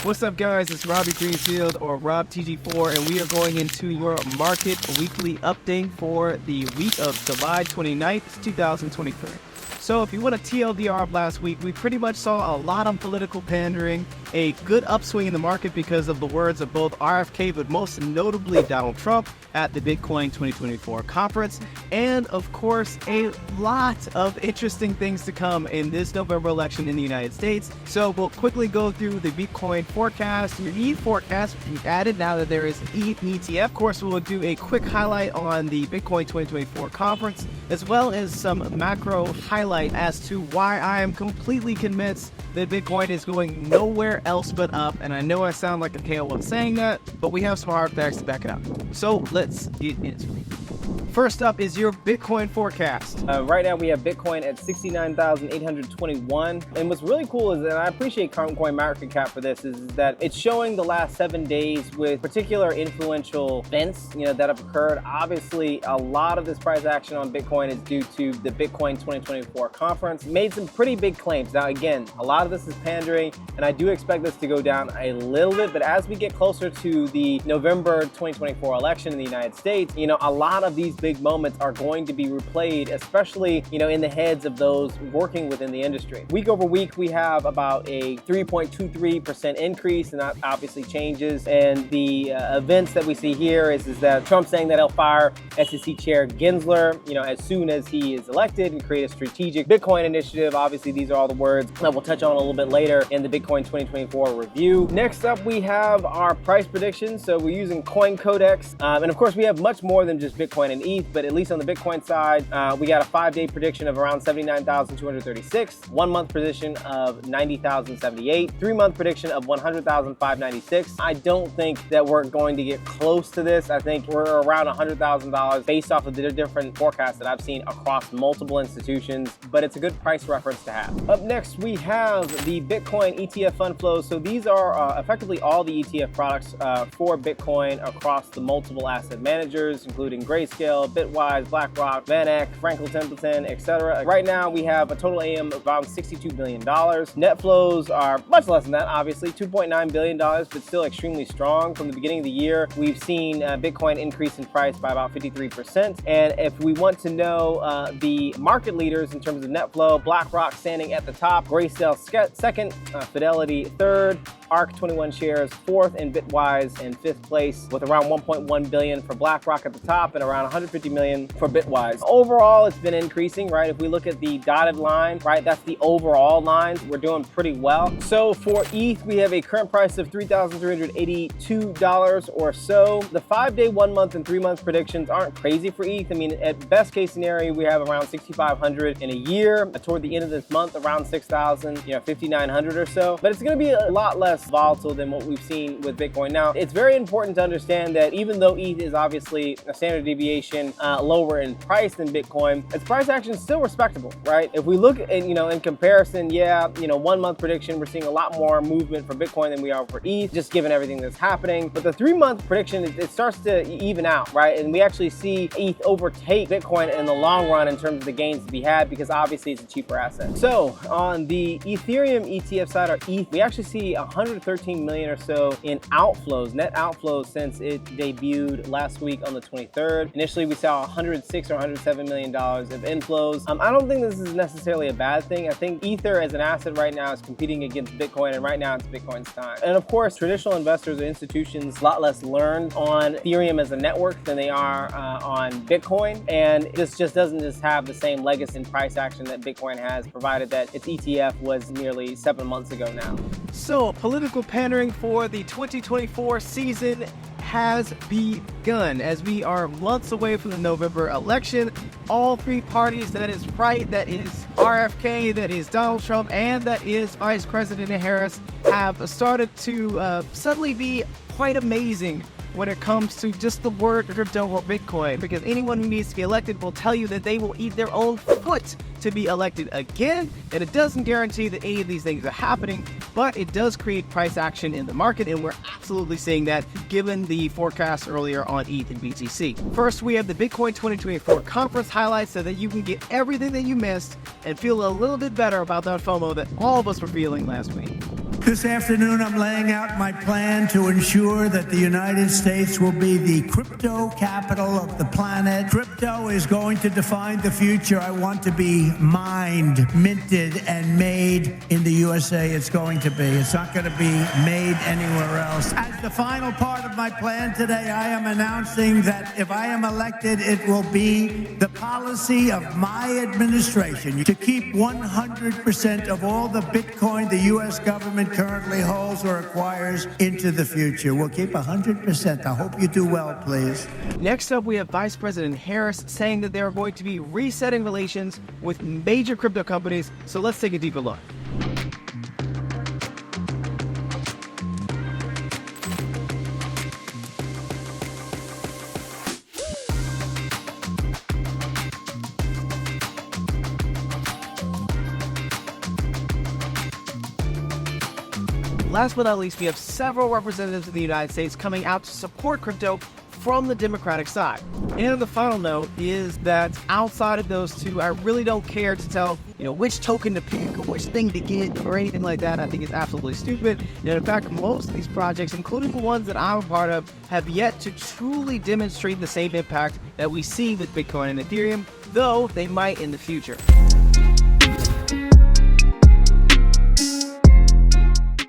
What's up, guys? It's Robbie Greenfield, or Rob TG4, and we are going into your market weekly update for the week of July 29th, 2023. So if you want a TLDR of last week, we pretty much saw a lot of political pandering, a good upswing in the market because of the words of both RFK, but most notably Donald Trump at the Bitcoin 2024 conference, and of course a lot of interesting things to come in this November election in the United States. So we'll quickly go through the Bitcoin forecast, your ETH forecast we added now that there is ETH ETF. Of course, we'll do a quick highlight on the Bitcoin 2024 conference, as well as some macro highlight as to why I am completely convinced that Bitcoin is going nowhere else but up. And I know I sound like a KOL saying that, but we have some hard facts to back it up. So let's get into it. First up is your Bitcoin forecast. Right now we have Bitcoin at 69,821. And what's really cool is, and I appreciate CoinMarketCap for this, is that it's showing the last 7 days with particular influential events, that have occurred. Obviously, a lot of this price action on Bitcoin is due to the Bitcoin 2024 conference. Made some pretty big claims. Now, again, a lot of this is pandering, and I do expect this to go down a little bit. But as we get closer to the November 2024 election in the United States, a lot of these big moments are going to be replayed, especially, in the heads of those working within the industry. Week over week, we have about a 3.23% increase, and that obviously changes. And the events that we see here is that Trump saying that he'll fire SEC Chair Gensler, as soon as he is elected, and create a strategic Bitcoin initiative. Obviously, these are all the words that we'll touch on a little bit later in the Bitcoin 2024 review. Next up, we have our price predictions. So we're using Coin Codex. And of course, we have much more than just Bitcoin and ETH, but at least on the Bitcoin side, we got a 5-day prediction of around 79,236, 1 month prediction of 90,078, 3 month prediction of 100,596. I don't think that we're going to get close to this. I think we're around $100,000 based off of the different forecasts that I've seen across multiple institutions, but it's a good price reference to have. Up next, we have the Bitcoin ETF Inflows. So these are effectively all the ETF products for Bitcoin across the multiple asset managers, including Grayscale, Bitwise, BlackRock, VanEck, Franklin Templeton, etc. Right now, we have a total AM of around $62 billion. Net flows are much less than that, obviously, $2.9 billion, but still extremely strong. From the beginning of the year, we've seen Bitcoin increase in price by about 53%. And if we want to know the market leaders in terms of net flow, BlackRock standing at the top, Grayscale second, Fidelity third, ARK 21 shares fourth, and Bitwise in fifth place, with around 1.1 billion for BlackRock at the top and around 150 million for Bitwise. Overall, it's been increasing, right? If we look at the dotted line, right, that's the overall line. We're doing pretty well. So for ETH, we have a current price of $3,382 or so. The 5-day, 1 month, and 3 month predictions aren't crazy for ETH. I mean, at best case scenario, we have around 6,500 in a year. Toward the end of this month, around 6,000, 5,900 or so. But it's going to be a lot less volatile than what we've seen with Bitcoin. Now, it's very important to understand that even though ETH is obviously a standard deviation lower in price than Bitcoin, its price action is still respectable, right? If we look at, in comparison, 1 month prediction, we're seeing a lot more movement for Bitcoin than we are for ETH, just given everything that's happening. But the 3 month prediction, it starts to even out, right? And we actually see ETH overtake Bitcoin in the long run in terms of the gains to be had, because obviously it's a cheaper asset. So on the Ethereum ETF side, or ETH, we actually see 113 million or so in outflows, net outflows, since it debuted last week on the 23rd. Initially, we saw 106 or 107 million dollars of inflows. I don't think this is necessarily a bad thing. I think Ether as an asset right now is competing against Bitcoin, and right now it's Bitcoin's time. And of course, traditional investors or institutions a lot less learned on Ethereum as a network than they are on Bitcoin. And this just doesn't have the same legacy and price action that Bitcoin has, provided that its ETF was nearly 7 months ago now. So political pandering for the 2024 season has begun. As we are months away from the November election, all three parties, that is right, that is RFK, that is Donald Trump, and that is Vice President Harris, have started to suddenly be quite amazing when it comes to just the word crypto or Bitcoin, because anyone who needs to be elected will tell you that they will eat their own foot to be elected again, and it doesn't guarantee that any of these things are happening, but it does create price action in the market, and we're absolutely seeing that given the forecast earlier on ETH and BTC. First, we have the Bitcoin 2024 conference highlights so that you can get everything that you missed and feel a little bit better about that FOMO that all of us were feeling last week. This afternoon, I'm laying out my plan to ensure that the United States will be the crypto capital of the planet. Crypto is going to define the future. I want to be mined, minted, and made in the USA. It's going to be. It's not going to be made anywhere else. As the final part of my plan today, I am announcing that if I am elected, it will be the policy of my administration to keep 100% of all the Bitcoin the U.S. government currently holds or acquires into the future. We'll keep 100%. I hope you do well, please. Next up, we have Vice President Harris saying that they're going to be resetting relations with major crypto companies. So let's take a deeper look. Last but not least, we have several representatives of the United States coming out to support crypto from the Democratic side. And the final note is that outside of those two, I really don't care to tell, which token to pick or which thing to get or anything like that. I think it's absolutely stupid. And in fact, most of these projects, including the ones that I'm a part of, have yet to truly demonstrate the same impact that we see with Bitcoin and Ethereum, though they might in the future.